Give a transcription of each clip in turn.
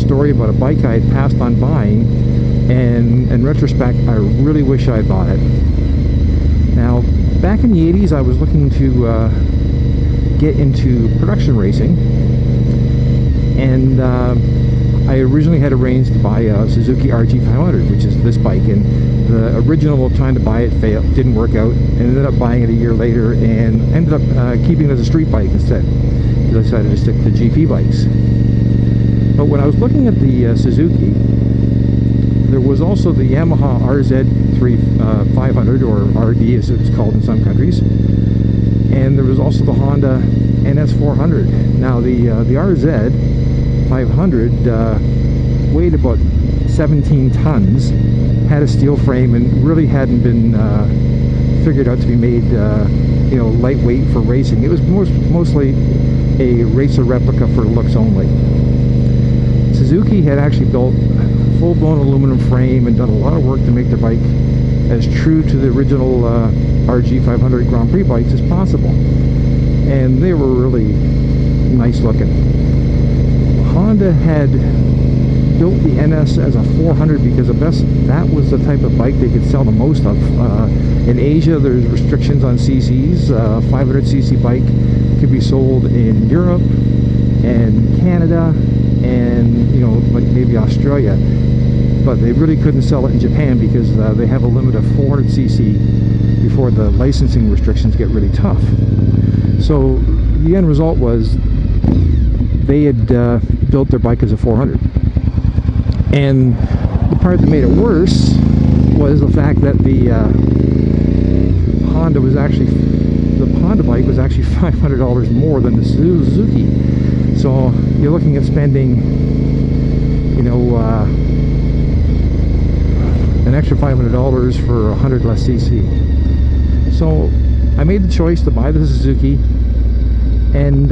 story about a bike I had passed on buying, and in retrospect I really wish I had bought it. Now, back in the 80s I was looking to get into production racing, and I originally had arranged to buy a Suzuki RG500, which is this bike, and the original trying to buy it failed, didn't work out, and ended up buying it a year later and ended up keeping it as a street bike instead. I decided to stick to GP bikes. But when I was looking at the Suzuki, there was also the Yamaha RZ500, or RD as it's called in some countries, and there was also the Honda NS400. Now the RZ500 weighed about 17 tons, had a steel frame, and really hadn't been figured out to be made you know, lightweight for racing. It was mostly a racer replica for looks only. Suzuki had actually built a full-blown aluminum frame and done a lot of work to make their bike as true to the original RG500 Grand Prix bikes as possible, and they were really nice looking. Honda had built the NS as a 400 because that was the type of bike they could sell the most of. In Asia, there's restrictions on CCs. 500cc bike could be sold in Europe and Canada and, you know, like maybe Australia, but they really couldn't sell it in Japan because they have a limit of 400cc before the licensing restrictions get really tough. So the end result was they had built their bike as a 400, and the part that made it worse was the fact that the Honda bike was actually $500 more than the Suzuki. So you're looking at spending, you know, an extra $500 for 100 less cc. So I made the choice to buy the Suzuki, and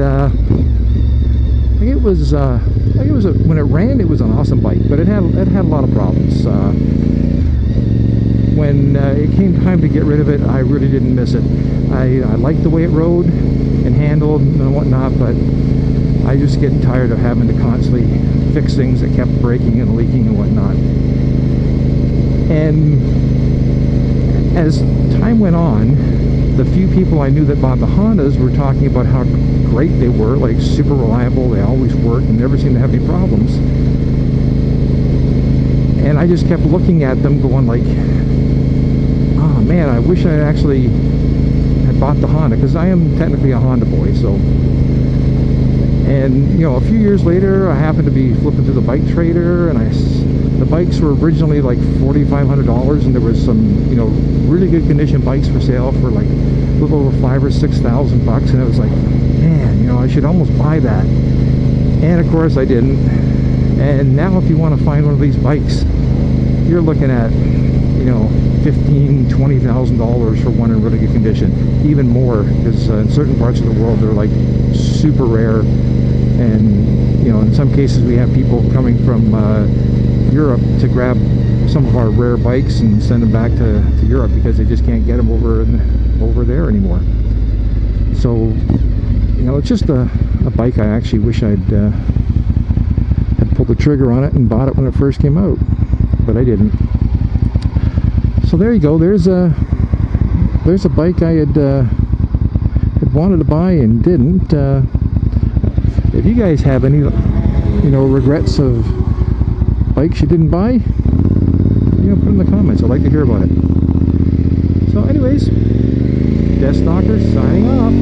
it was when it ran, it was an awesome bike, but it had a lot of problems. When it came time to get rid of it, I really didn't miss it. I liked the way it rode and handled and whatnot, but I just get tired of having to constantly fix things that kept breaking and leaking and whatnot. And as time went on, the few people I knew that bought the Hondas were talking about how great they were, like super reliable, they always worked and never seemed to have any problems. And I just kept looking at them going like, oh man, I wish I actually had bought the Honda, because I am technically a Honda boy. So, and you know, a few years later I happened to be flipping through the bike trader, and the bikes were originally like $4,500, and there was some, you know, really good condition bikes for sale for like a little over $5,000 or $6,000, and I was like, man, you know, I should almost buy that. And of course I didn't. And now if you want to find one of these bikes, you're looking at, you know, $15,000, $20,000 for one in really good condition, even more, because in certain parts of the world they're like super rare. And you know, in some cases we have people coming from Europe to grab some of our rare bikes and send them back to Europe because they just can't get them over there anymore. So, you know, it's just a bike I actually wish I'd had pulled the trigger on it and bought it when it first came out, but I didn't. So there you go. There's a bike I had wanted to buy and didn't. If you guys have any, you know, regrets of bikes you didn't buy, you know, put in the comments. I'd like to hear about it. So anyways, DeathsStalker signing off.